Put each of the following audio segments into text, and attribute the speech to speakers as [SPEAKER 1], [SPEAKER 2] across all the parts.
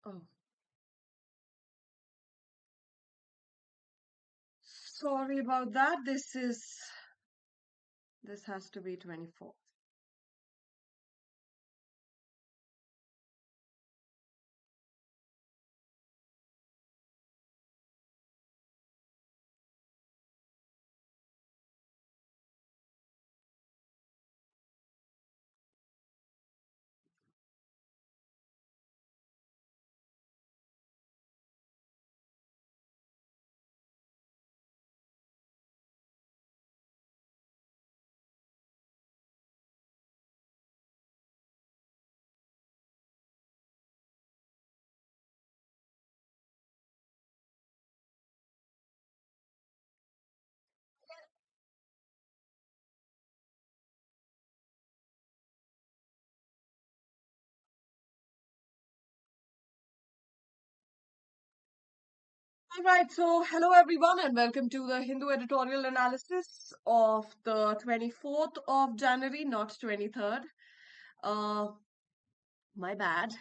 [SPEAKER 1] Oh, sorry about that. This has to be 24. All right, so hello everyone and welcome to the Hindu editorial analysis of the 24th of January, not 23rd. Uh, my bad.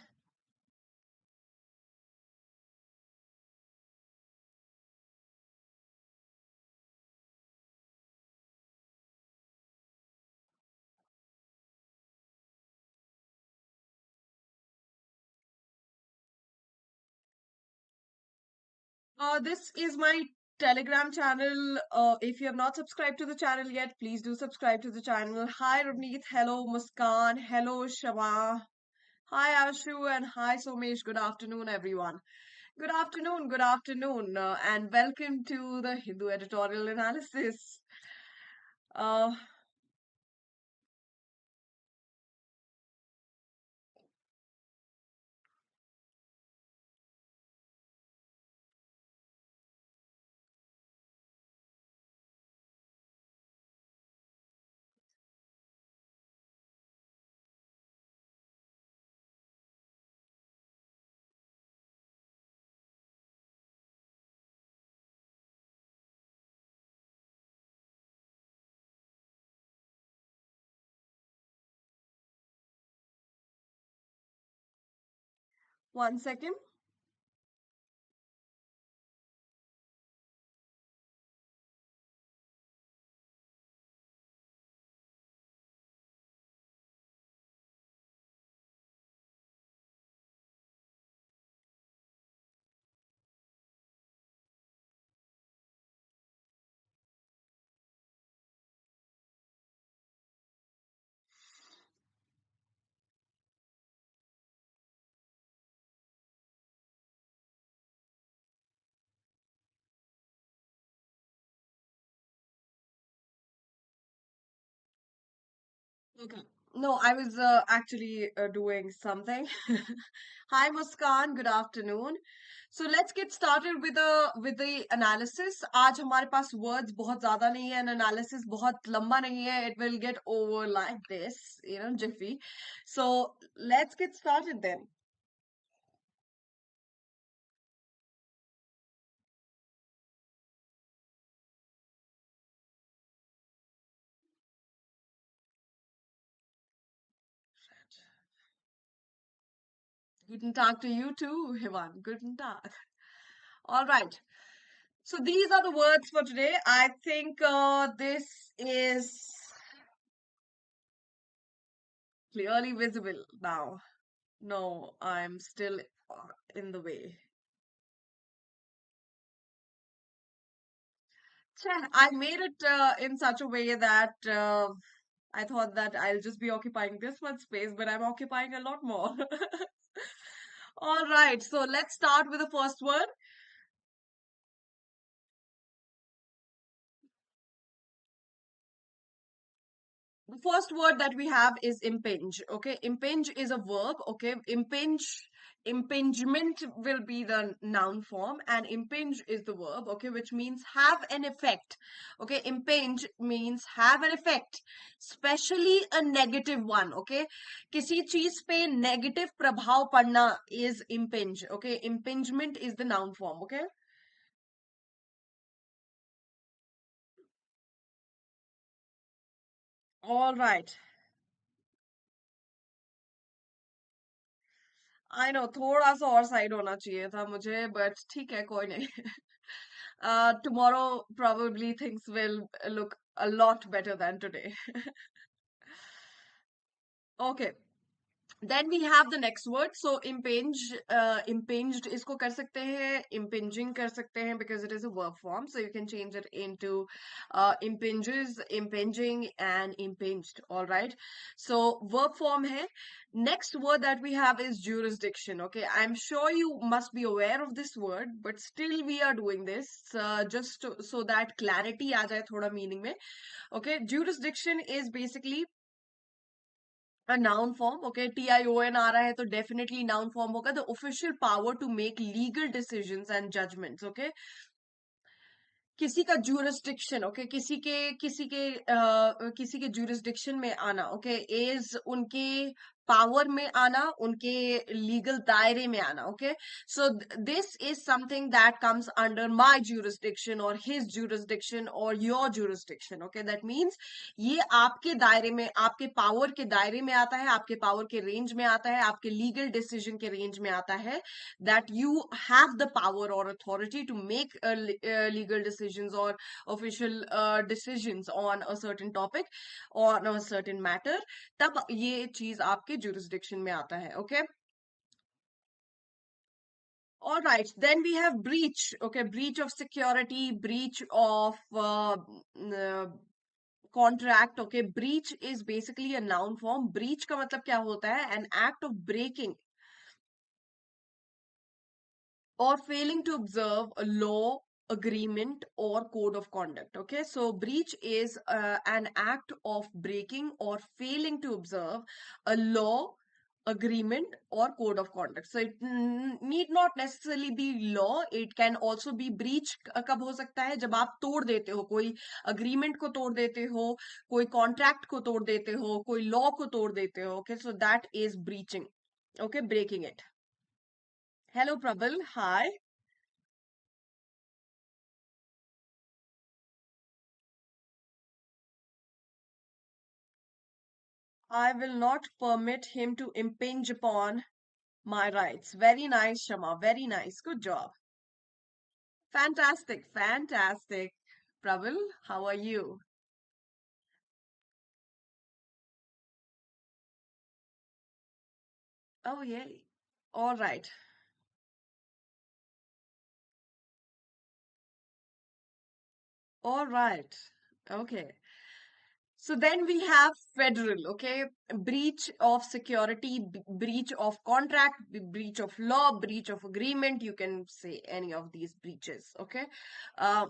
[SPEAKER 1] This is my Telegram channel. If you have not subscribed to the channel yet, please do subscribe to the channel. Hi Ravneet, hello Muskan, hello Shama, hi Ashu, and hi Somesh. Good afternoon, everyone. Good afternoon, and welcome to the Hindu editorial analysis. Uh, One second. Okay. No, I was actually doing something. Hi Muskan, good afternoon. So let's get started with the analysis. आज हमारे पास words बहुत ज़्यादा नहीं है and analysis बहुत लंबा नहीं है. It will get over like this, jiffy. So let's get started then. Guten Tag to you too, Hivan. Guten Tag. All right. So these are the words for today. I think this is clearly visible now. No, I'm still in the way. I made it in such a way that I thought that I'll just be occupying this much space, but I'm occupying a lot more. All right, so let's start with the first word. The first word that we have is impinge. Okay, impinge is a verb. Okay, impingement will be the noun form, and impinge is the verb. Okay, which means have an effect. Okay, impinge means have an effect, especially a negative one. Okay, किसी चीज पे negative प्रभाव पड़ना is impinge. Okay, impingement is the noun form. Okay. All right. I know थोड़ा सा और side होना चाहिए था मुझे, बट ठीक है, कोई नहीं. Tomorrow probably things will look a lot better than today. Okay. Then we have the next word. So impinged इसको कर सकते हैं, impinging कर सकते हैं because it is a verb form. So you can change it into impinges, impinging, and impinged. All right. So verb form है. Next word that we have is jurisdiction. Okay. I'm sure you must be aware of this word, but still we are doing this so that clarity आ जाए थोड़ा meaning में. Okay. Jurisdiction is basically a noun form. Okay, tion आ रहा है तो definitely noun form होगा. The official power to make legal decisions and judgments. Okay, किसी का jurisdiction, okay, किसी के jurisdiction में आना, okay, is उनके power में आना, उनके legal दायरे में आना. Okay, so this is something that comes under my jurisdiction or his jurisdiction or your jurisdiction. Okay, that means ये आपके दायरे में, आपके पावर के दायरे में आता है, आपके पावर के रेंज में आता है, आपके लीगल डिसीजन के रेंज में आता है. That you have the power or authority to make legal decisions or official decisions on a certain topic or on a certain matter. तब ये चीज आपके jurisdiction में आता है. Okay. All right, then we have breach. Okay, breach of security, breach of contract. Okay, breach is basically a noun form. Breach का मतलब क्या होता है? An act of breaking or failing to observe a law, agreement, or code of conduct. Okay, so breach is an act of breaking or failing to observe a law, agreement, or code of conduct. So it need not necessarily be law. It can also be breach. कब हो सकता है? जब आप तोड़ देते हो, कोई agreement को तोड़ देते हो, कोई contract को तोड़ देते हो, कोई law को तोड़ देते हो. Okay, so that is breaching. Okay, breaking it. Hello, Prabal. Hi. I will not permit him to impinge upon my rights. Very nice, Shama. Very nice. Good job. Fantastic. Fantastic. Prabal, how are you? Oh, yay. All right. All right. Okay. So then we have federal, okay? Breach of security, breach of contract, breach of law, breach of agreement. You can say any of these breaches, okay? Uh,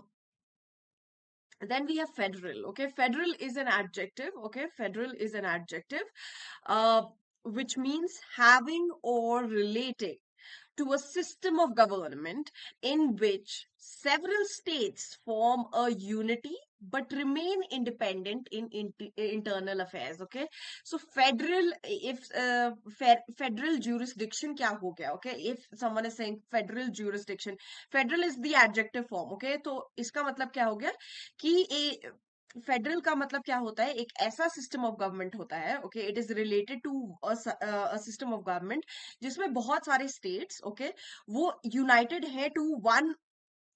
[SPEAKER 1] then we have federal. Okay, federal is an adjective. Okay, federal is an adjective, uh, which means having or relating to a system of government in which several states form a unity but remain independent in internal affairs. Okay, so federal, if federal jurisdiction क्या हो गया? Okay, if someone is saying federal jurisdiction, federal is the adjective form. Okay, तो इसका मतलब क्या हो गया कि फेडरल का मतलब क्या होता है? एक ऐसा सिस्टम ऑफ गवर्नमेंट होता है. Okay, it is related to a system of government जिसमें बहुत सारे स्टेट्स, ओके, वो यूनाइटेड है to one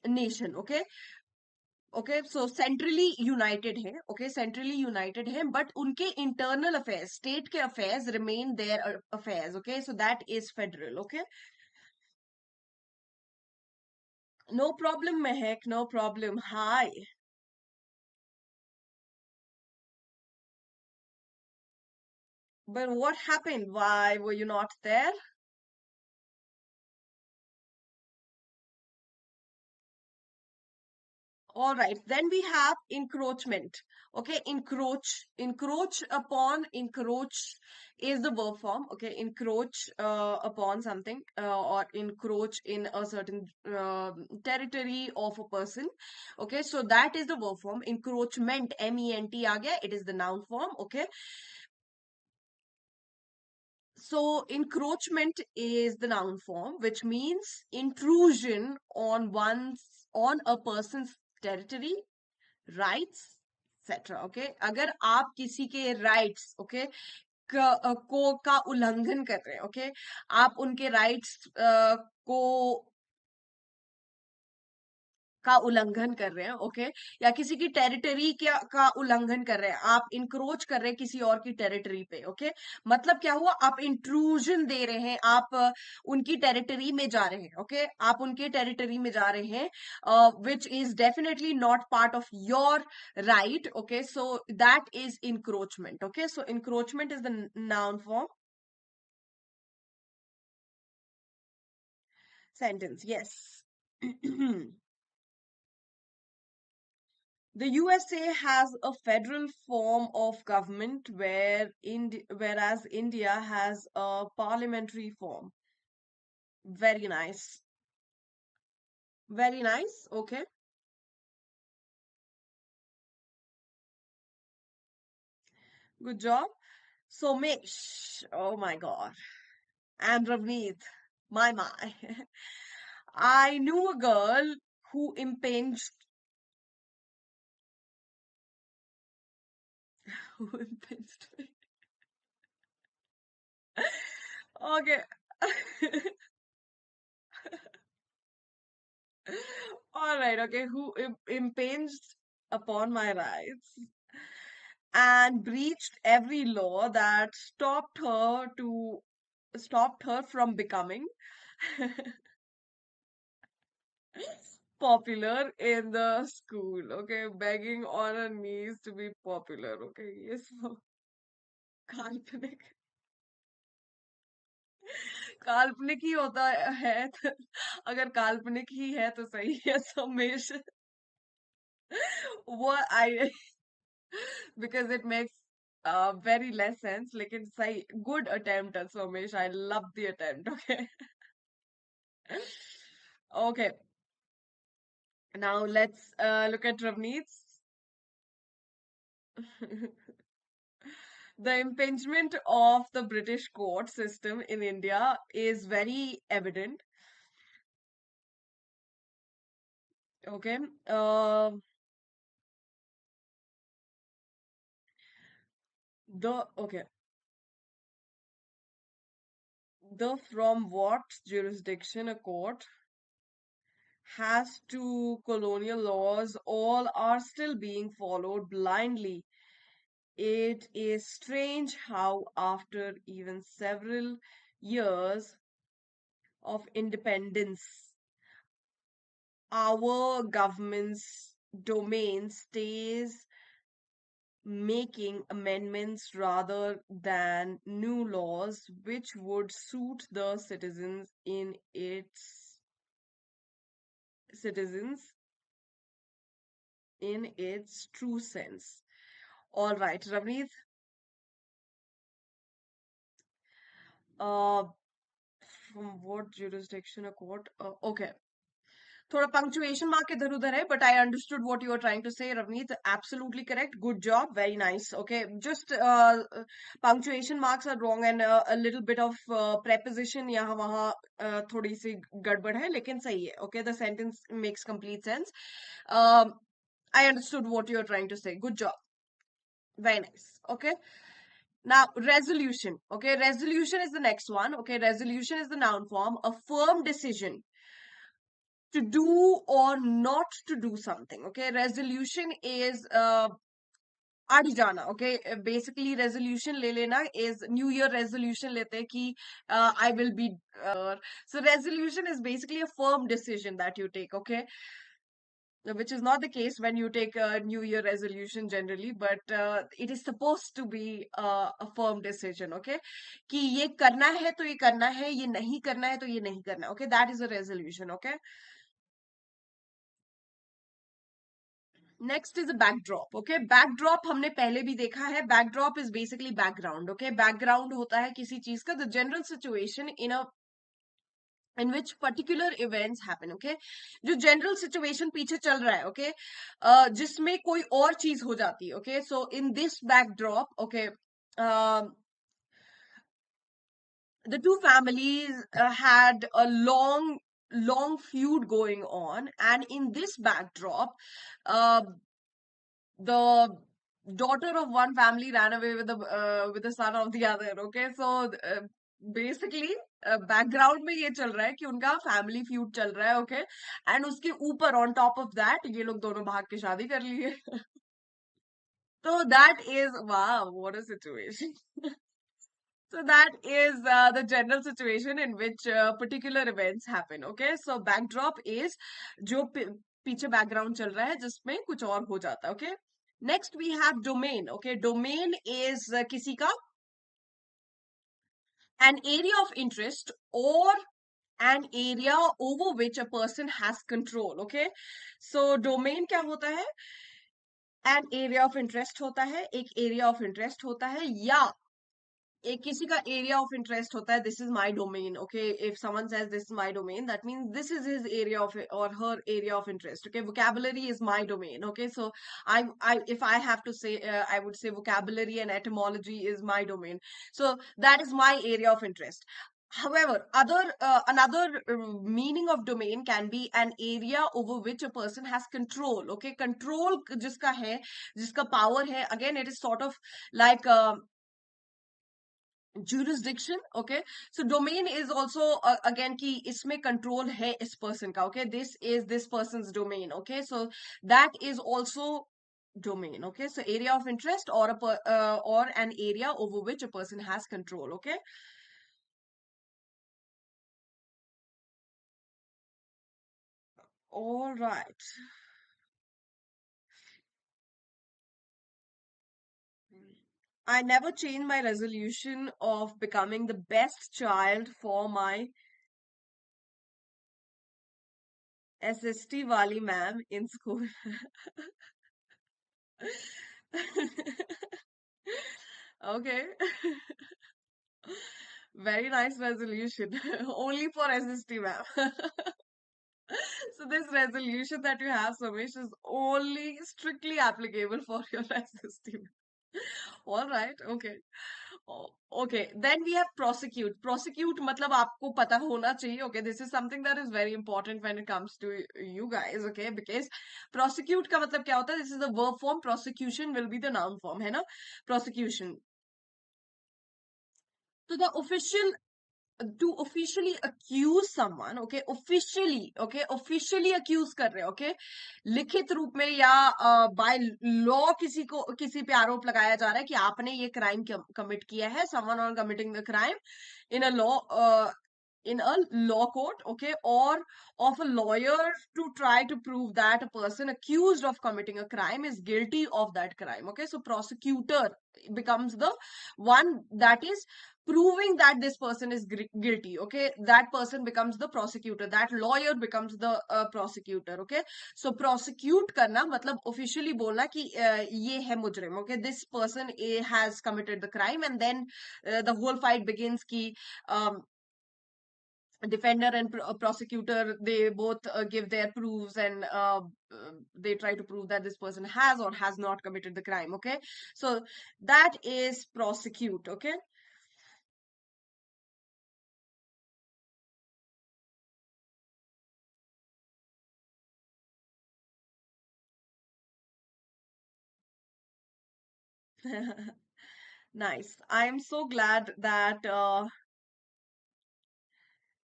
[SPEAKER 1] nation. Okay, okay, so centrally united है. ओके, सेंट्रली यूनाइटेड है, बट उनके इंटरनल अफेयर्स, स्टेट के affairs remain their affairs. Okay, so that is federal. Okay, no problem Mahak, no problem. Hi. But what happened? Why were you not there? All right, then we have encroachment. Okay, encroach upon, encroach is the verb form. Okay, encroach upon something or encroach in a certain territory of a person. Okay, so that is the verb form. Encroachment, MENT aa gaya, it is the noun form. Okay, so encroachment is the noun form, which means intrusion on a person's territory, rights etcetera. Okay, अगर आप किसी के rights, okay, का उल्लंघन कर रहे हैं, okay. आप उनके राइट्स को का उल्लंघन कर रहे हैं, ओके, या किसी की टेरिटरी का उल्लंघन कर रहे हैं, आप इंक्रोच कर रहे हैं किसी और की टेरिटरी पे, ओके। मतलब क्या हुआ, आप इंट्रूजन दे रहे हैं, आप उनकी टेरिटरी में जा रहे हैं, ओके, आप उनके टेरिटरी में जा रहे हैं, which is definitely not part of your right, okay. So that is encroachment, okay. So encroachment is the noun form sentence, yes. The USA has a federal form of government whereas India has a parliamentary form. Very nice. Very nice. Okay. Good job. Somesh. Oh my God. And Ravneet. My. I knew a girl who impinged. Who impinged me. Okay. All right, okay, who impinged upon my rights and breached every law that stopped her from becoming popular in the school, okay, begging on her knees to be popular, okay, yes, काल्पनिक काल्पनिक ही होता है तो, अगर काल्पनिक ही है तो सही है समेश वो आई because it makes very less sense. लेकिन सही good attempt Somesh. I love the attempt. Okay. Okay. Now let's look at Ravneet's. The impingement of the British court system in India is very evident. Okay. Okay. The from what jurisdiction a court has to colonial laws all are still being followed blindly. It is strange how, after even several years of independence, our government's domain stays making amendments rather than new laws which would suit the citizens in its true sense. All right, Ravneet. Uh, from what jurisdiction a court? Okay. थोड़ा punctuation mark इधर उधर है but I understood what you are trying to say Ravneet absolutely correct good job very nice okay just punctuation marks are wrong and a little bit of preposition यहाँ वहाँ थोड़ी सी गड़बड़ है लेकिन सही है ओके the sentence makes complete sense I understood what you are trying to say good job very nice okay now resolution okay resolution is the next one okay resolution is the noun form a firm decision to do or not to do something okay resolution is अड़ जाना okay basically resolution ले लेना is new year resolution लेते हैं कि I will be so resolution is basically a firm decision that you take okay which is not the case when you take a new year resolution generally but it is supposed to be a firm decision okay कि ये करना है तो ये करना है ये नहीं करना है तो ये नहीं करना okay that is a resolution okay next is a backdrop okay backdrop हमने पहले भी देखा है backdrop is basically background okay background होता है किसी चीज का the general situation in which particular events happen okay जो जनरल सिचुएशन पीछे चल रहा है ओके जिसमें कोई और चीज हो जाती है okay so in this backdrop okay the two families had a long feud going on and in this backdrop uh, the daughter of one family ran away with the son of the other. Okay, so basically background में ये चल रहा है कि उनका family feud चल रहा है. ओके, एंड उसके ऊपर ऑन टॉप ऑफ दैट ये लोग दोनों भाग के शादी कर लिए. So that is wow, what a situation. So that is the general situation in which particular events happen. Okay, so backdrop is जो पीछे background चल रहा है जिसमें कुछ और हो जाता है. Okay, next we have domain. Okay, domain is किसी का an area of interest or an area over which a person has control. Okay, so domain क्या होता है? An area of interest होता है, एक area of interest होता है, या एक किसी का एरिया ऑफ इंटरेस्ट होता है. This is my domain. Okay, if someone says this is my domain, that means this is his area of or her area of interest. Okay, vocabulary is my domain. Okay, so I if I have to say, I would say vocabulary and etymology is my domain. So that is my area of interest. However, another meaning of domain can be an area over which a person has control. Okay, control जिसका है, जिसका power है, again it is sort of like jurisdiction. Okay, so domain is also again कि इसमें control है इस person का. Okay, this is this person's domain. Okay, so that is also domain. Okay, so area of interest or or an area over which a person has control. Okay, all right. I never change my resolution of becoming the best child for my SST wali ma'am in school. Okay. Very nice resolution. Only for SST, ma'am. So this resolution that you have, Somesh, is only strictly applicable for your SST. All right, okay. Okay, then we have prosecute. Prosecute मतलब आपको पता होना चाहिए. Okay, this is something that is very important when it comes to you guys. Okay, because prosecute का मतलब क्या होता है? This is the verb form. Prosecution will be the noun form, है ना? Prosecution. So the official to officially accuse someone. Okay, officially accuse कर रहे हैं. Okay, लिखित रूप में या by law किसी पे आरोप लगाया जा रहा है कि आपने ये crime commit किया है. Someone on committing the crime in a law in a law court. Okay, or of a lawyer to try to prove that a person accused of committing a crime is guilty of that crime. Okay, so prosecutor becomes the one that is proving that this person is guilty. Okay, that person becomes the prosecutor, that lawyer becomes the prosecutor. Okay, so prosecute करना मतलब officially बोलना कि ये है मुजरिम. Okay, this person A has committed the crime, and then the whole fight begins कि defender and prosecutor, they both give their proofs, and they try to prove that this person has or has not committed the crime. Okay, so that is prosecute. Okay. Nice. I'm so glad that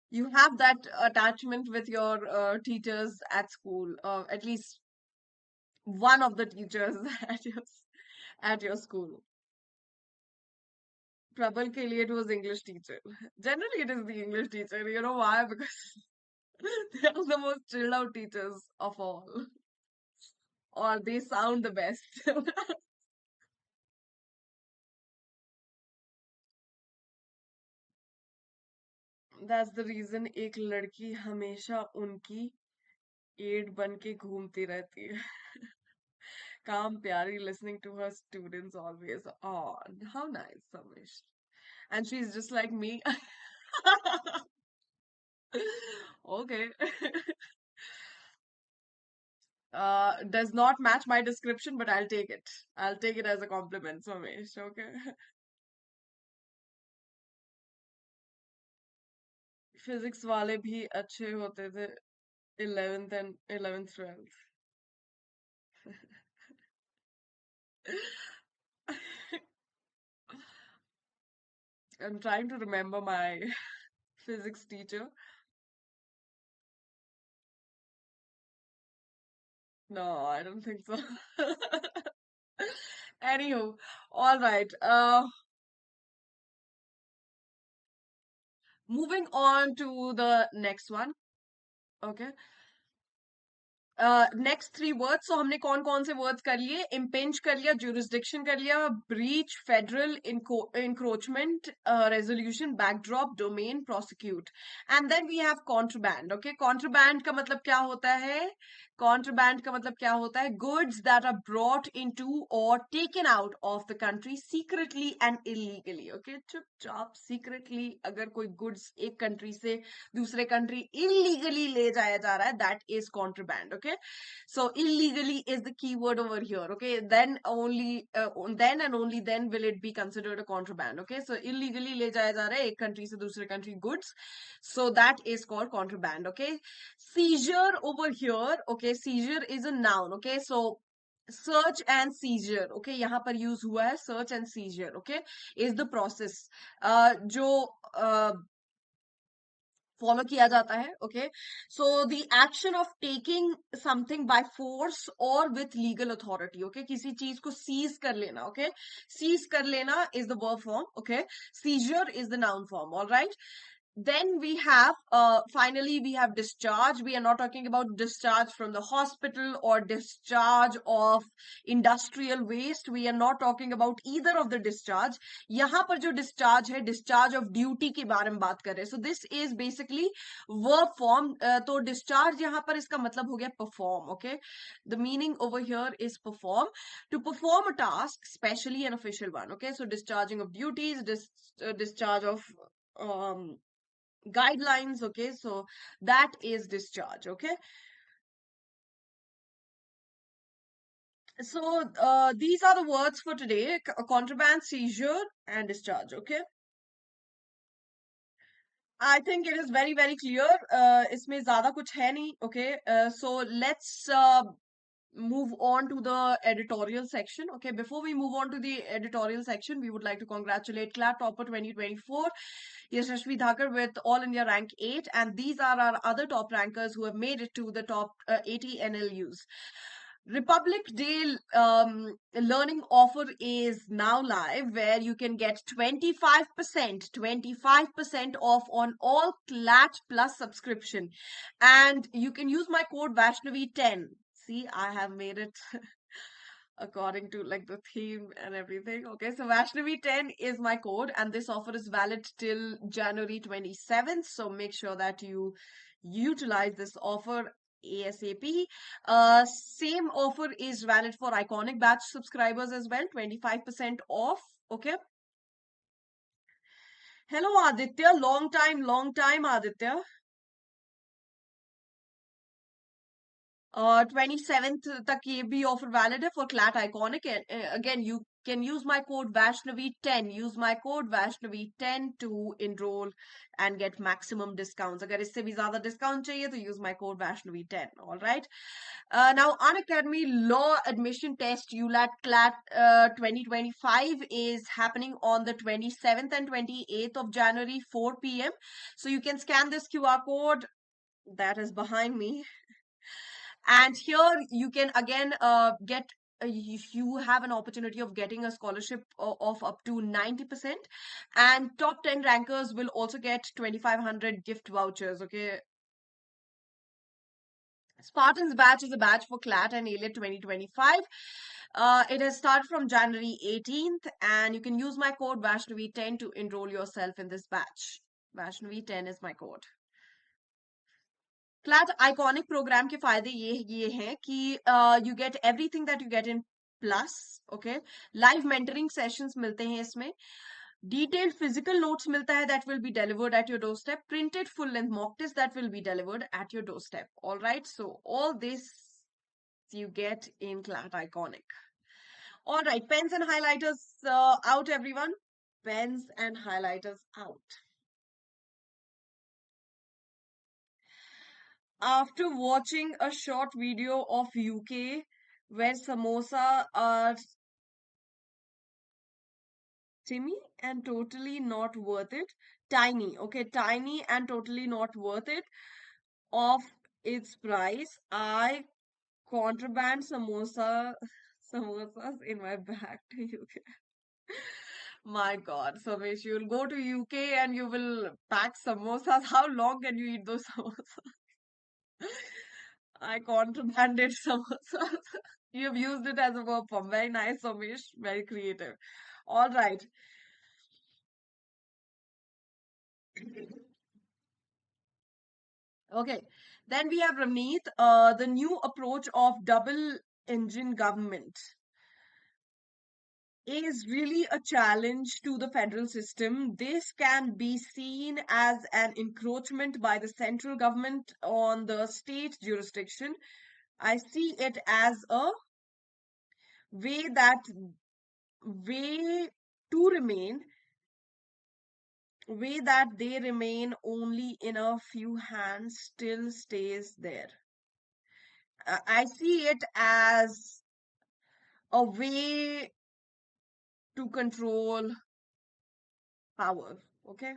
[SPEAKER 1] you have that attachment with your teachers at school, at least one of the teachers at your school. Trouble ke liye it was English teacher. Generally, it is the English teacher. You know why? Because they are the most chilled out teachers of all, or they sound the best. That's the reason एक लड़की हमेशा उनकी add बन के घूमती रहती है. Calm, pyari, listening to her students always on. How nice, Samish. And she's just like me. Okay. Does not match my description, but I'll take it. I'll take it as a compliment, Samish. Okay. Physics वाले भी अच्छे होते थे 11th and 11th 12th. I'm trying to remember my physics teacher. No, I don't think so. Anywho, all right. Moving on to the next one. Okay. Next three words, तो हमने कौन कौन से वर्ड्स कर लिए? इम्पेंज कर लिया, jurisdiction कर लिया, breach, federal encroachment, resolution, backdrop, domain, prosecute, and then we have contraband. Okay, contraband का मतलब क्या होता है? कॉन्ट्रबैंड का मतलब क्या होता है? Goods that are brought into or taken out of the country secretly and illegally. Okay, चुपचाप सीक्रेटली अगर कोई गुड्स एक कंट्री से दूसरे कंट्री illegally ले जाया जा रहा है, that is contraband. Okay, so illegally is the key word over here. Okay, then and only then will it be considered a contraband. Okay, so illegally ले जाया जा रहा है एक country से दूसरे country goods, so that is called contraband. Okay, seizure over here. Okay, seizure is a noun. Okay, so search and seizure. Okay, यहाँ पर use हुआ है search and seizure. Okay, is the process जो follow किया जाता है. Okay, so the action of taking something by force और with legal authority. Okay, किसी चीज को सीज कर लेना. ओके, सीज कर लेना is the verb form. Okay, seizure is the noun form. All right. Then we have, finally, we have discharge. We are not talking about discharge from the hospital or discharge of industrial waste. We are not talking about either of the discharge. यहाँ पर जो discharge है, discharge of duty के बारे में बात कर रहे हैं. So this is basically verb form. तो discharge यहाँ पर इसका मतलब हो गया perform. Okay, the meaning over here is perform. To perform a task, especially an official one. Okay, so discharging of duties, discharge of guidelines. Okay, so that is discharge. Okay, so these are the words for today: contraband, seizure, and discharge. Okay, I think it is very very clear. इसमें ज़्यादा कुछ है नहीं. Okay, so let's move on to the editorial section. Okay, before we move on to the editorial section, we would like to congratulate CLAT Topper 2024 Yashashvi Thakur with All India Rank 8, and these are our other top rankers who have made it to the top 80 NLUs. Republic Day learning offer is now live, where you can get 25% off on all CLAT Plus subscription, and you can use my code Vaishnavi10. See, I have made it according to like the theme and everything. Okay, so Vaishnavi10 is my code, and this offer is valid till January 27th. So make sure that you utilize this offer ASAP. Same offer is valid for Iconic Batch subscribers as well, 25% off. Okay. Hello, Aditya. Long time, Aditya. 27th तक ये भी offer valid है for CLAT iconic. Again you can use my code वैष्णवी10. Use my code वैष्णवी10 to enroll and get maximum discounts. अगर इससे भी ज्यादा डिस्काउंट चाहिए तो यूज माय कोड वैष्णवी10. All right. Now Unacademy Law Admission Test ULAT CLAT 2025 is happening on the 27th and 28th of January, 4 p.m. So you can scan this QR code that is behind me, and here you can again get you have an opportunity of getting a scholarship of up to 90%, and top 10 rankers will also get 2500 gift vouchers. Okay, Spartans batch is a batch for CLAT and ALET 2025. It has started from January 18th, and you can use my code Vaishnavi10 to enroll yourself in this batch. Vaishnavi10 is my code. CLAT iconic programme के फायदे ये हैं कि you get everything that you get in plus. Okay, live mentoring sessions मिलते हैं इसमें, detailed physical notes मिलता है that will be delivered at your doorstep, printed full length mock test that will be delivered at your doorstep. All right, so all this you get in CLAT Iconic. All right, pens and highlighters out, everyone. Pens and highlighters out. After watching a short video of UK where samosa are semi and totally not worth it. Tiny, okay, tiny and totally not worth it. Of its price, I contraband samosas in my bag to UK. My God, Samesh, you'll go to UK and you will pack samosas. How long can you eat those samosas? I contrabanded samosas. You have used it as a verb form. Very nice, Samesh. Very creative. All right. Okay. Then we have Ramneet, the new approach of double engine government is really a challenge to the federal system. This can be seen as an encroachment by the central government on the state jurisdiction. I see it as a way that way to remain way that they remain only in a few hands still stays there. I see it as a way to control power. Okay,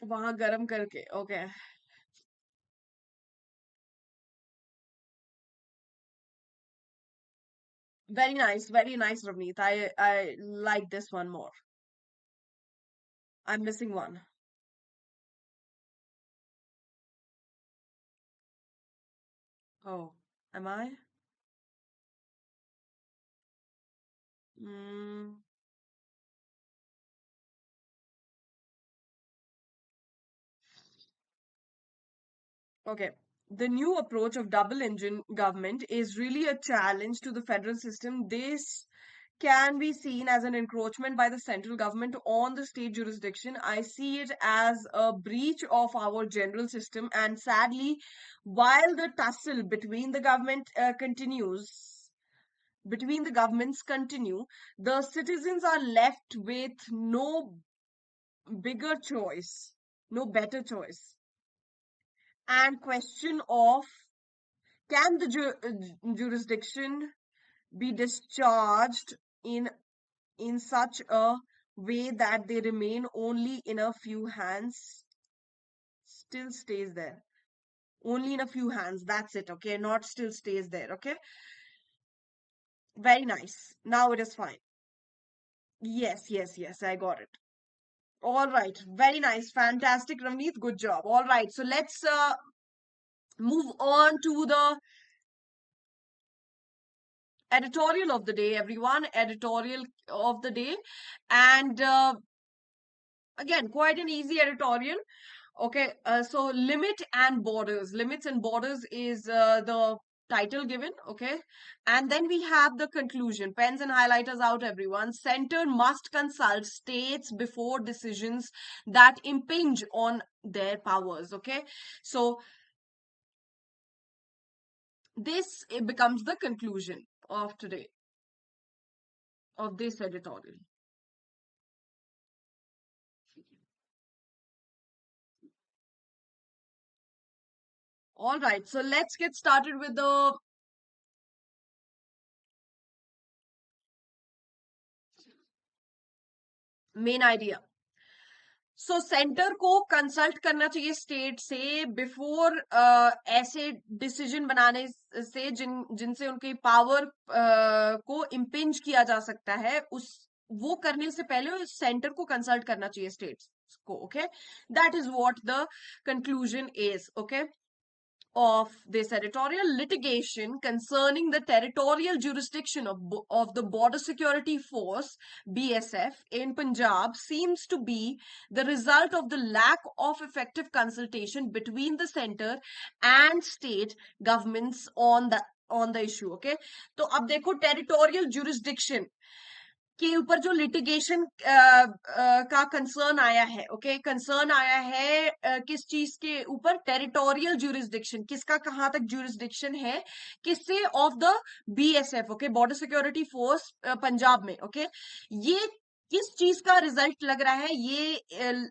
[SPEAKER 1] वहां गर्म करके. Okay, very nice, Ravneet. I like this one more. I'm missing one. Oh, am I? Mm, okay. The new approach of double engine government is really a challenge to the federal system. This can be seen as an encroachment by the central government on the state jurisdiction. I see it as a breach of our general system, and sadly, while the tussle between the governments continue, the citizens are left with bigger choice, no better choice, and question of can the jurisdiction be discharged in such a way that they remain only in a few hands still stays there. Only in a few hands, that's it. Okay, not still stays there. Okay, very nice. Now it is fine. Yes, I got it. All right, very nice, fantastic, Ravneet, good job. All right, so let's move on to the editorial of the day, everyone. Editorial of the day. And again, quite an easy editorial. Okay, so limits and borders is the title given. Okay, and then we have the conclusion. Pens and highlighters out, everyone. Center must consult states before decisions that impinge on their powers. Okay, so this it becomes the conclusion of today of this editorial. All right, so let's get started with the main idea. So centre को consult करना चाहिए state से before ऐसे decision बनाने से जिनसे उनकी power को इम्पिंज किया जा सकता है उस वो करने से पहले सेंटर को कंसल्ट करना चाहिए स्टेट्स को. Okay, that is what the conclusion is. Okay, of this editorial. Litigation concerning the territorial jurisdiction of the Border Security Force BSF in Punjab seems to be the result of the lack of effective consultation between the center and state governments on the issue. Okay, तो अब देखो territorial jurisdiction के ऊपर जो litigation का concern आया है. Okay, concern आया है किस चीज के ऊपर? Territorial jurisdiction. किसका कहां तक ज्यूरिसडिक्शन है? किससे? Of the BSF. Okay, border security force Punjab में. ओके, ये किस चीज का रिजल्ट लग रहा है? ये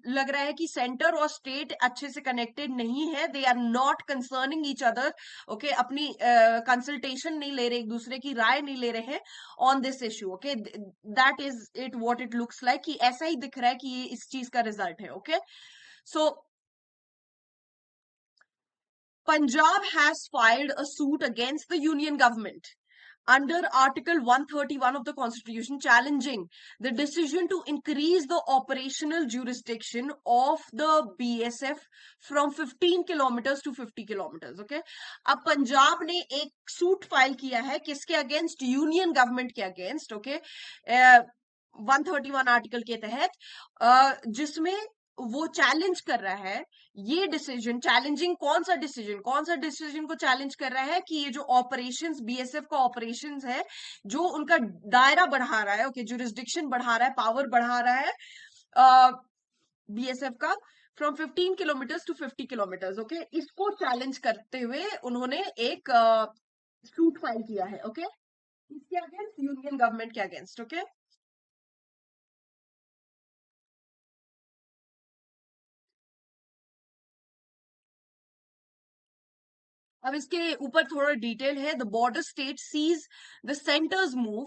[SPEAKER 1] लग रहा है कि सेंटर और स्टेट अच्छे से कनेक्टेड नहीं है, they are not concerning each other, okay, अपनी कंसल्टेशन नहीं ले रहे, एक दूसरे की राय नहीं ले रहे हैं on this issue, okay, that is it what it looks like, कि ऐसा ही दिख रहा है कि ये इस चीज का रिजल्ट है, okay. So Punjab has filed a suit against the union government under Article 131 of the Constitution, challenging the decision to increase the operational jurisdiction of the BSF from 15 kilometers to 50 kilometers. Okay, अब पंजाब ने एक suit file किया है किसके against? Union government के against, okay, 131 article के तहत, जिसमें वो चैलेंज कर रहा है ये डिसीजन। चैलेंजिंग कौन सा डिसीजन को चैलेंज कर रहा है? कि ये जो ऑपरेशंस, बीएसएफ का ऑपरेशंस है, जो उनका दायरा बढ़ा रहा है, ओके, जुरिस्डिक्शन बढ़ा रहा है, पावर बढ़ा रहा है बीएसएफ का, from 15 kilometres to 50 kilometres, okay, इसको चैलेंज करते हुए उन्होंने एक सूट फाइल किया है, ओके, इसके अगेंस्ट, यूनियन गवर्नमेंट के अगेंस्ट, ओके। अब इसके ऊपर थोड़ा डिटेल है। The border state sees the centre's move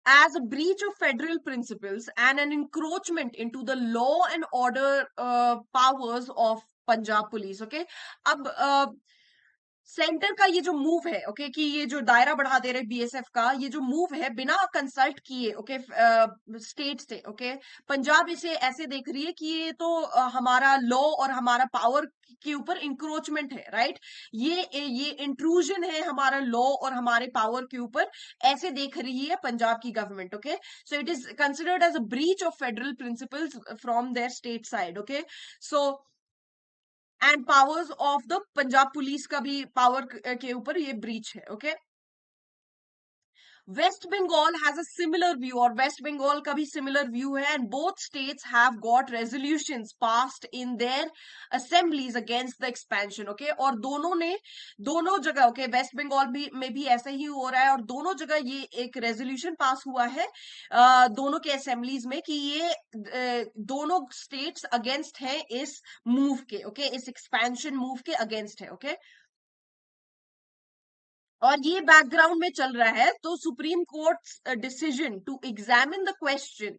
[SPEAKER 1] as a breach of federal principles and an encroachment into the law and order powers of Punjab police, okay। अब centre का ये जो मूव है, ओके, कि ये जो दायरा बढ़ा दे रहे बीएसएफ का ये जो मूव है बिना कंसल्ट किए, ओके, स्टेट से, ओके, पंजाब इसे ऐसे देख रही है कि ये तो हमारा लॉ और हमारा पावर के ऊपर इंक्रोचमेंट है, राइट, ये इंट्रूजन है हमारा लॉ और हमारे पावर के ऊपर, ऐसे देख रही है पंजाब की government, okay. So it is considered as a breach of federal principles from their state side, okay. So and powers of the Punjab police का भी पावर के ऊपर ये ब्रीच है, okay. West Bengal has a similar view, और वेस्ट बंगाल का भी सिमिलर व्यू है, and both states have got resolutions passed in their assemblies against the expansion, okay. और दोनों ने, दोनों जगह, ओके, वेस्ट बंगाल भी में भी ऐसा ही हो रहा है, और दोनों जगह ये एक रेजोल्यूशन पास हुआ है दोनों के असेंबलीज में, कि ये दोनों स्टेट्स अगेंस्ट है इस मूव के, ओके, इस एक्सपेंशन मूव के अगेंस्ट है, ओके। और ये बैकग्राउंड में चल रहा है, तो Supreme Court decision to examine the question,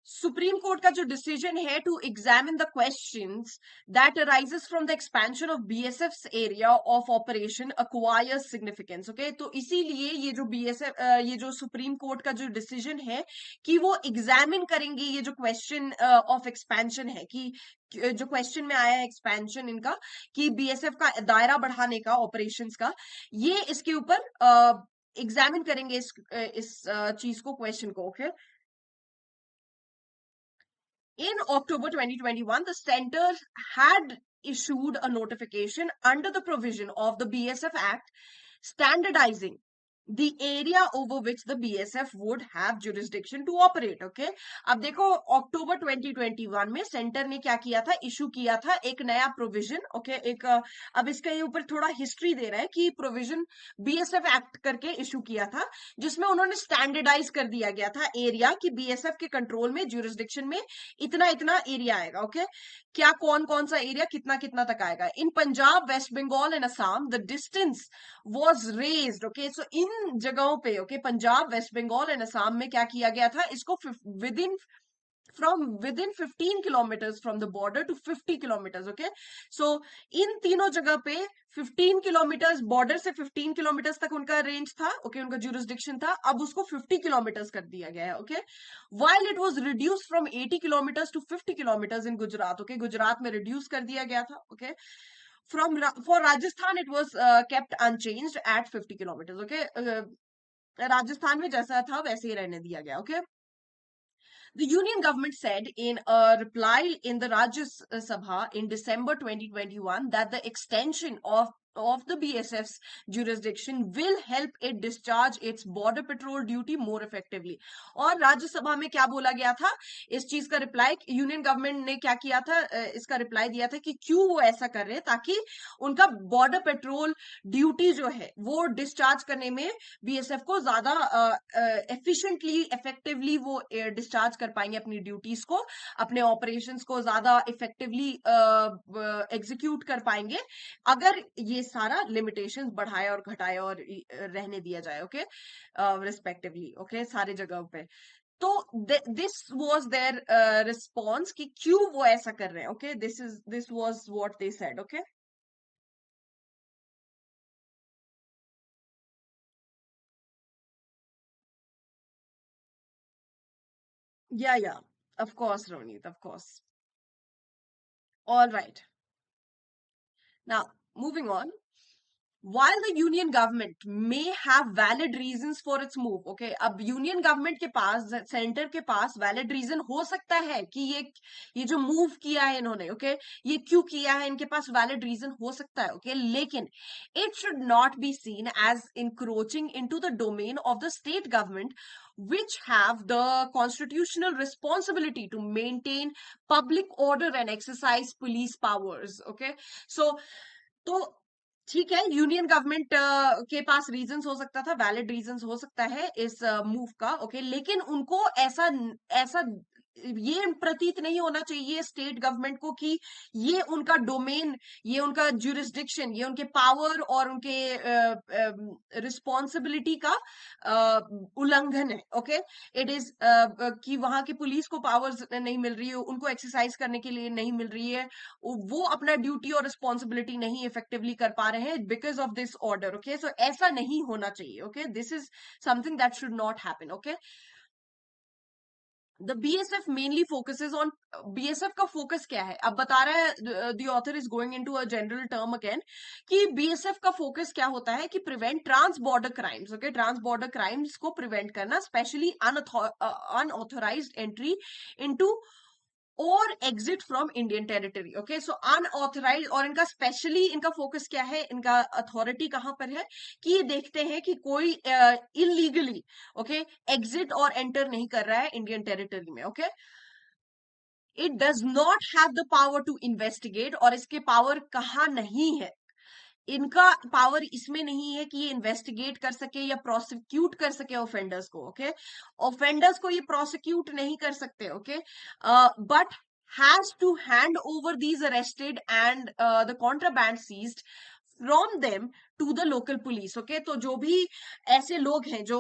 [SPEAKER 1] Supreme Court का जो डिसीजन है to examine the questions that arises from the expansion of BSF area of operation acquires significance, okay. तो इसीलिए ये जो बीएसएफ, ये जो सुप्रीम कोर्ट का जो डिसीजन है कि वो एग्जामिन करेंगे ये जो क्वेश्चन ऑफ एक्सपेंशन है, कि जो क्वेश्चन में आया है एक्सपेंशन इनका, कि बीएसएफ का दायरा बढ़ाने का, ऑपरेशंस का, ये इसके ऊपर एग्जामिन करेंगे इस चीज को, क्वेश्चन को, okay. In October 2021, the center had issued a notification under the provision of the BSF Act standardizing the area over which the BSF would have jurisdiction to operate, okay। अब देखो अक्टूबर 2021 में centre ने क्या किया था? Issue किया था एक नया प्रोविजन, ओके, एक अब इसके ऊपर थोड़ा हिस्ट्री दे रहा है कि प्रोविजन बीएसएफ एक्ट करके इशू किया था, जिसमें उन्होंने स्टैंडर्डाइज कर दिया गया था एरिया, कि बीएसएफ के कंट्रोल में, ज्यूरिसडिक्शन में इतना इतना एरिया आएगा, ओके। क्या कौन कौन सा एरिया कितना कितना तक आएगा? In Punjab, West Bengal and Assam the distance was raised, okay। So इन जगहों पे, okay, Punjab, West Bengal and Assam में क्या किया गया था? इसको within 15 kilometers from the border to 50 kilometers, okay। So इन तीनों जगह पे 15 किलोमीटर्स, बॉर्डर से 15 किलोमीटर्स तक उनका रेंज था, ओके, उनका जुरिस्डिक्शन था, अब उसको 50 किलोमीटर्स कर दिया गया है, okay. while it was reduced from 80 kilometers to 50 kilometers in Gujarat, okay, Gujarat में रिड्यूस कर दिया गया था, okay. For Rajasthan, it was kept unchanged at 50 kilometers. Okay, Rajasthan में जैसा था वैसे ही रहने दिया गया. Okay. The union government said in a reply in the Rajya Sabha in December 2021 that the extension of of the BSF's jurisdiction will help it discharge its border patrol duty more effectively. और राज्यसभा में क्या बोला गया था इस चीज का reply, union government ने क्या किया था, इसका रिप्लाई दिया था कि क्यों वो ऐसा कर रहे हैं, ताकि उनका बॉर्डर पेट्रोल ड्यूटी जो है वो डिस्चार्ज करने में बीएसएफ को ज्यादा एफिशिएंटली इफेक्टिवली वो डिस्चार्ज कर पाएंगे अपनी ड्यूटीज को, अपने ऑपरेशंस को ज्यादा इफेक्टिवली एग्जीक्यूट कर पाएंगे अगर ये सारा लिमिटेशंस बढ़ाए और घटाए और रहने दिया जाए, ओके, रिस्पेक्टिवली, ओके, सारे जगहों पे। तो दिस वाज देयर रिस्पॉन्स कि क्यों वो ऐसा कर रहे हैं, okay, this was what they said, okay. Yeah, of course, Ronit, of course. All right. Now, moving on. While the union government may have valid reasons for its move, okay, अब union government के पास, centre के पास valid reason हो सकता है कि ये जो move किया है इन्होंने, ओके, ये क्यों किया है, इनके पास वैलिड रीजन हो सकता है, ओके, लेकिन it should not be seen as encroaching into the domain of the state government which have the constitutional responsibility to maintain public order and exercise police powers, okay, so तो ठीक है, union government के पास reasons हो सकता था, valid reasons हो सकता है इस मूव का, ओके, लेकिन उनको ऐसा ऐसा ये प्रतीत नहीं होना चाहिए स्टेट गवर्नमेंट को कि ये उनका डोमेन, ये उनका ज्यूरिसडिक्शन, ये उनके पावर और उनके रिस्पॉन्सिबिलिटी का उल्लंघन है, ओके। इट इज कि वहां की पुलिस को पावर्स नहीं मिल रही है, उनको एक्सरसाइज करने के लिए नहीं मिल रही है, वो अपना ड्यूटी और रिस्पॉन्सिबिलिटी नहीं इफेक्टिवली कर पा रहे हैं because of this order, okay. So ऐसा नहीं होना चाहिए, okay, this is something that should not happen, okay. The BSF mainly focuses on, BSF का फोकस क्या है, अब बता रहा है the author is going into a general term again, कि बीएसएफ का फोकस क्या होता है कि prevent trans border crimes, okay, trans border crimes को प्रिवेंट करना, स्पेशली अनऑथोराइज्ड एंट्री इनटू और exit from Indian territory, okay. So unauthorise, और इनका स्पेशली इनका फोकस क्या है, इनका अथॉरिटी कहां पर है कि ये देखते हैं कि कोई इलीगली, ओके, एग्जिट और एंटर नहीं कर रहा है इंडियन टेरिटरी में, okay. It does not have the power to investigate, और इसके पावर कहाँ नहीं है, इनका पावर इसमें नहीं है कि ये इन्वेस्टिगेट कर सके या प्रोसिक्यूट कर सके ऑफेंडर्स को, ओके, ऑफेंडर्स को ये प्रोसिक्यूट नहीं कर सकते, okay, but has to hand over these arrested and the contraband seized from them to the local police, okay. तो जो भी ऐसे लोग हैं जो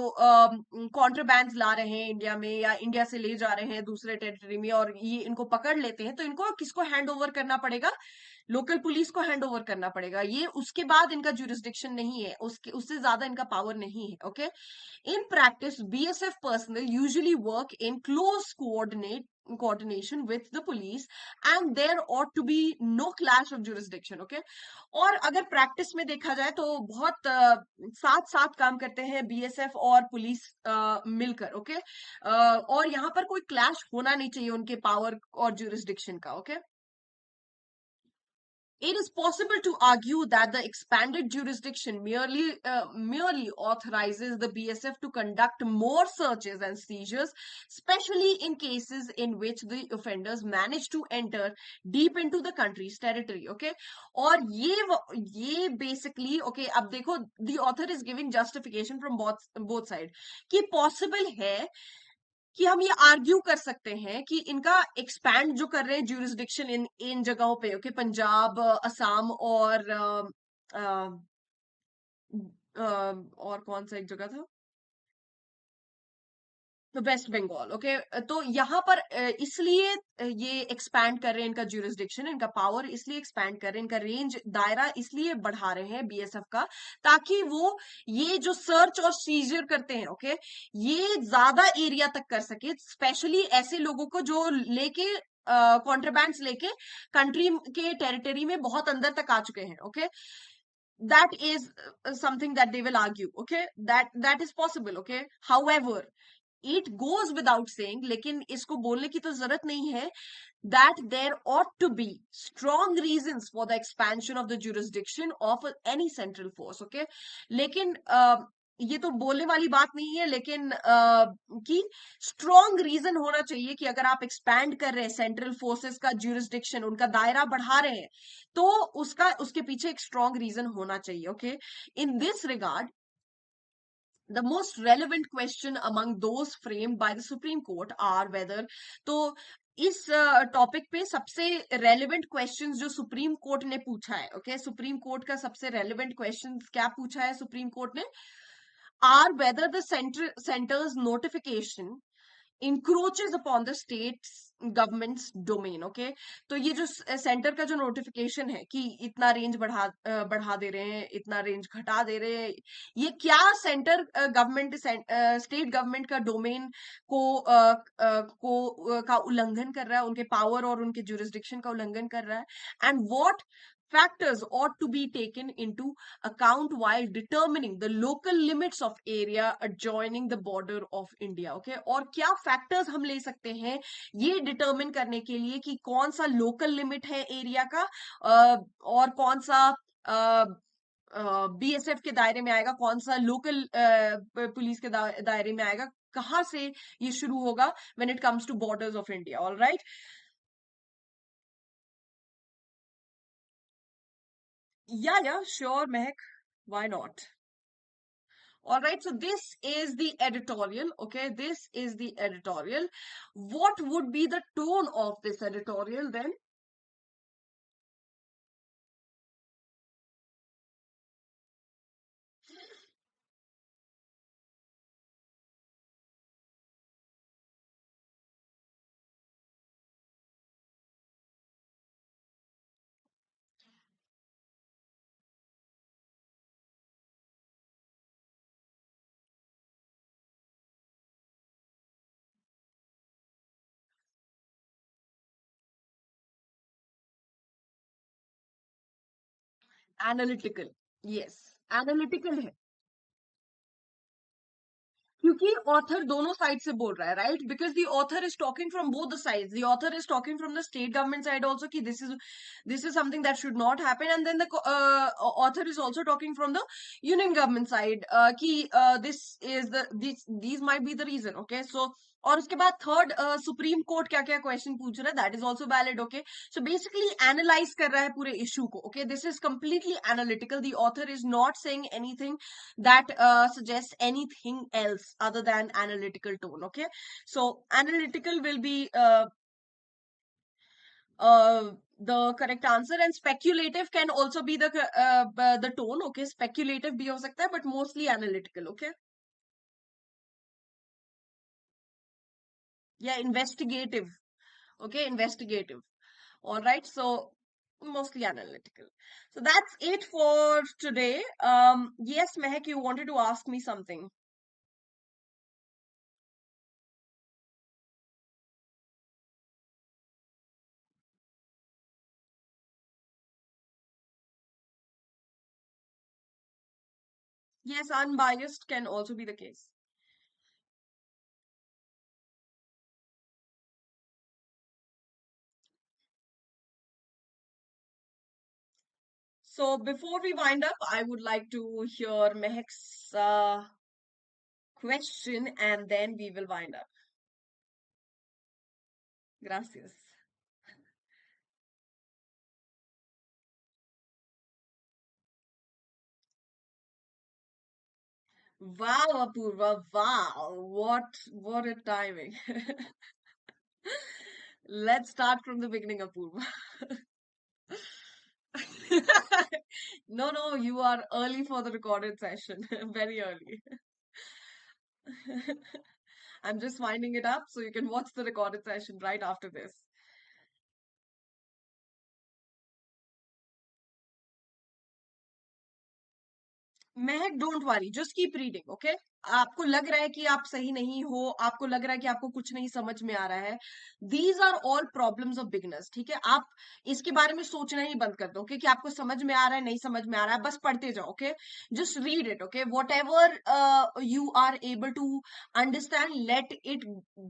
[SPEAKER 1] कॉन्ट्राबैंड ला रहे हैं इंडिया में या इंडिया से ले जा रहे हैं दूसरे टेरिटरी में और ये इनको पकड़ लेते हैं, तो इनको किसको हैंड ओवर करना पड़ेगा, लोकल पुलिस को हैंड ओवर करना पड़ेगा, ये उसके बाद इनका जुरिस्डिक्शन नहीं है, उसके उससे ज्यादा इनका पावर नहीं है, okay. In practice BSF personal usually work in close coordination with the police and there ought to be no clash of jurisdiction, okay। और अगर प्रैक्टिस में देखा जाए तो बहुत साथ साथ काम करते हैं बीएसएफ और पुलिस मिलकर, ओके, और यहाँ पर कोई क्लैश होना नहीं चाहिए उनके पावर और जुरिस्डिक्शन का, okay. It is possible to argue that the expanded jurisdiction merely authorizes the BSF to conduct more searches and seizures, especially in cases in which the offenders manage to enter deep into the country's territory. Okay, और ये basically, okay, अब देखो, the author is giving justification from both side कि possible है कि हम ये argue कर सकते हैं कि इनका एक्सपैंड जो कर रहे हैं ज्यूरिसडिक्शन इन इन जगहों पे, ओके, पंजाब, असम और कौन सा एक जगह था, तो वेस्ट बंगाल, ओके। तो यहाँ पर इसलिए ये एक्सपैंड कर रहे हैं इनका ज्यूरिसडिक्शन, इनका पावर इसलिए एक्सपैंड कर रहे हैं, इनका रेंज दायरा इसलिए बढ़ा रहे हैं बीएसएफ का, ताकि वो ये जो सर्च और सीजर करते हैं, ओके, ये ज्यादा एरिया तक कर सके, स्पेशली ऐसे लोगों को जो लेके कॉन्ट्राबैंड्स लेके कंट्री के टेरिटरी में बहुत अंदर तक आ चुके हैं, okay. that is something that they will argue, okay, that is possible, okay। However, it goes without saying, लेकिन इसको बोलने की तो जरूरत नहीं है, that there ought to be strong reasons for the expansion of the jurisdiction of any central force. Okay, लेकिन ये तो बोलने वाली बात नहीं है, लेकिन कि स्ट्रॉन्ग रीजन होना चाहिए कि अगर आप एक्सपैंड कर रहे हैं सेंट्रल फोर्सेस का ज्यूरिसडिक्शन, उनका दायरा बढ़ा रहे हैं, तो उसके पीछे एक स्ट्रॉन्ग रीजन होना चाहिए. Okay, in this regard the most relevant question among those framed by the Supreme Court are whether, तो इस टॉपिक पे सबसे रेलिवेंट क्वेश्चंस जो सुप्रीम कोर्ट ने पूछा है, ओके, सुप्रीम कोर्ट का सबसे रेलिवेंट क्वेश्चंस क्या पूछा है सुप्रीम कोर्ट ने, are whether the centre's notification encroaches upon the state government's domain. Okay, तो ये जो सेंटर का जो नोटिफिकेशन है कि इतना रेंज बढ़ा दे रहे हैं, इतना रेंज घटा दे रहे हैं, ये क्या सेंटर गवर्नमेंट स्टेट गवर्नमेंट का डोमेन का उल्लंघन कर रहा है, उनके पावर और उनके जुरिस्डिक्शन का उल्लंघन कर रहा है, and what factors ought to be taken into account while determining the local limits of area adjoining the border of India. Okay, और क्या factors हम ले सकते हैं ये determine करने के लिए कि कौन सा local limit है एरिया का, और कौन सा बीएसएफ के दायरे में आएगा, कौन सा लोकल पुलिस के दायरे में आएगा, कहाँ से ये शुरू होगा when it comes to borders of India. All right. Yeah, sure, Mehak. Why not? All right, so this is the editorial. Okay, this is the editorial. What would be the tone of this editorial then? Analytical. Yes, analytical है, क्योंकि author दोनों side से बोल रहा है, right, because the author is talking from both the sides. The author is talking from the state government side also कि this is something that should not happen, and then the author is also talking from the union government side कि this is the these might be the reason. Okay, so और उसके बाद third, supreme court क्या क्या question पूछ रहा है, that is also valid. Okay, so basically analyse कर रहा है पूरे इशू को. Okay, this is completely analytical. The author is not saying anything that suggests anything else other than analytical tone. Okay, so analytical will be the correct answer, and speculative can also be the tone. Okay, speculative bhi ho sakta hai, but mostly analytical. Okay, yeah, investigative. Okay, investigative. All right, so mostly analytical. So that's it for today. Yes, Mehak, you wanted to ask me something. Yes, unbiased can also be the case. So before we wind up, I would like to hear Mehak's question, and then we will wind up. Gracias. Wow, Apurva, wow. What a timing. Let's start from the beginning, Apurva. No, you are early for the recorded session. Very early. I'm just winding it up so you can watch the recorded session right after this. Mehak, don't worry. Just keep reading, okay? आपको लग रहा है कि आप सही नहीं हो, आपको लग रहा है कि आपको कुछ नहीं समझ में आ रहा है, these are all problems of beginners. ठीक है, आप इसके बारे में सोचना ही बंद कर दो, ओके, कि आपको समझ में आ रहा है नहीं समझ में आ रहा है, बस पढ़ते जाओ, okay. Just read it, okay, whatever you are able to understand, let it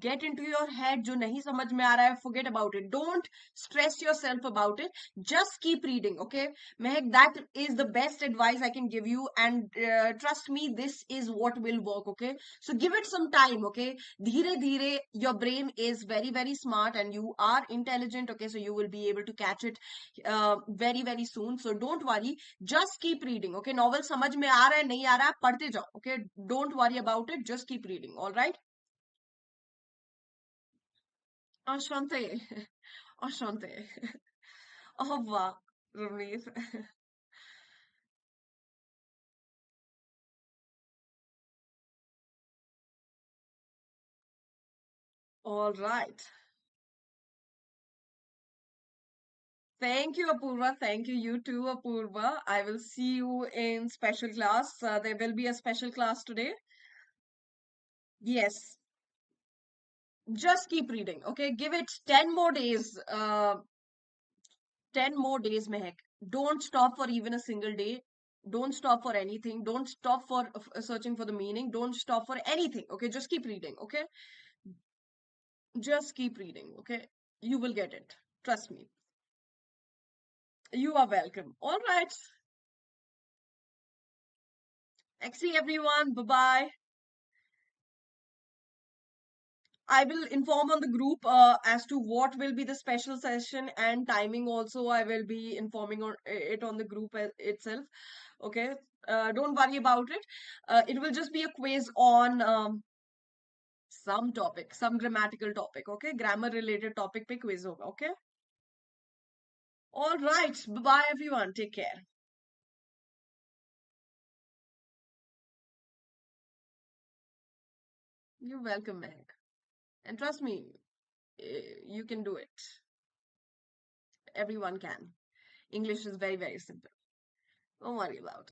[SPEAKER 1] get into your head. जो नहीं समझ में आ रहा है, forget about it, don't stress yourself about it, just keep reading, okay। Mehak, that is the best advice I can give you, and trust me, this is what will work, okay। So give it some time, okay। Dheere dheere, your brain is very very smart and you are intelligent, okay, so you will be able to catch it very very soon, so don't worry, just keep reading, okay। Novel समझ में आ रहा है नहीं आ रहा है, पढ़ते जाओ, okay, don't worry about it, just keep reading, all right। Ashante, Ashante, oh wow, Ravneet, all right. Thank you, Apurva. Thank you. You too, Apurva. I will see you in special class. There will be a special class today. Yes. Just keep reading. Okay. Give it 10 more days. 10 more days, Mehak. Don't stop for even a single day. Don't stop for anything. Don't stop for searching for the meaning. Don't stop for anything. Okay. Just keep reading. Okay. Just keep reading. Okay. You will get it. Trust me. You are welcome. All right. See everyone. Bye bye. I will inform on the group as to what will be the special session and timing also. I will be informing on it on the group itself. Okay. Don't worry about it. It will just be a quiz on some topic, some grammatical topic. Okay. Grammar related topic pe quiz hoga. Okay. All right. Bye bye everyone. Take care. You're welcome, Meg. And trust me, you can do it. Everyone can. English is very, very simple. Don't worry about it.